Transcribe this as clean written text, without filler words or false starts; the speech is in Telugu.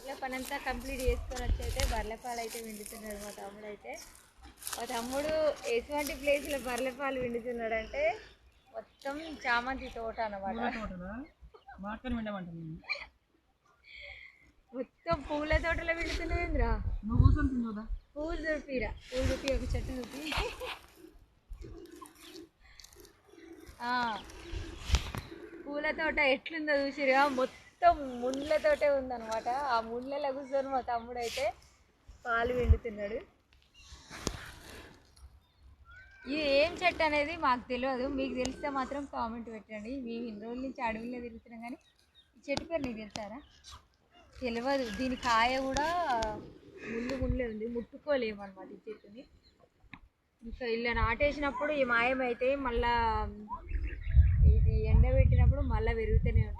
ఊర్లో పని అంతా కంప్లీట్ చేసుకొని వచ్చి అయితే బర్రెల పాలు అయితే విండుతున్నాడు మా తమ్ముడు అయితే. మా తమ్ముడు ఎటువంటి ప్లేస్లో బర్రెల పాలు విండుతున్నాడు అంటే మొత్తం చామంతి తోట అన్నమాట. మొత్తం పూల తోటలో విండుతున్నాయింద్రా. పూలు దొరికిరా, పూలు దొరికి ఒక చెట్టు దొరికి పూల తోట ఎట్లుందో చూసిరుగా, మొత్తం ముండ్లతోటే ఉందన్నమాట. ఆ ముండ్లలో కూర్చొని మా తమ్ముడు అయితే పాలు విండుతున్నాడు. ఇది ఏం చెట్టు అనేది మాకు తెలియదు, మీకు తెలిస్తే మాత్రం కామెంట్ పెట్టండి. మేము ఇన్ని రోజుల నుంచి అడవిలో తిరుగుతున్నాం కానీ ఈ చెట్టు పేరు నీకు తెలుసారా? తెలియదు. దీని కాయ కూడా ముళ్ళే ఉంది, ముట్టుకోలేమన్నమాట ఈ చెట్టుని. ఇంకా ఇలా నాటేసినప్పుడు ఈ మాయమైతే మళ్ళా ఇది ఎండబెట్టినప్పుడు మళ్ళీ పెరుగుతూనే ఉంటాయి.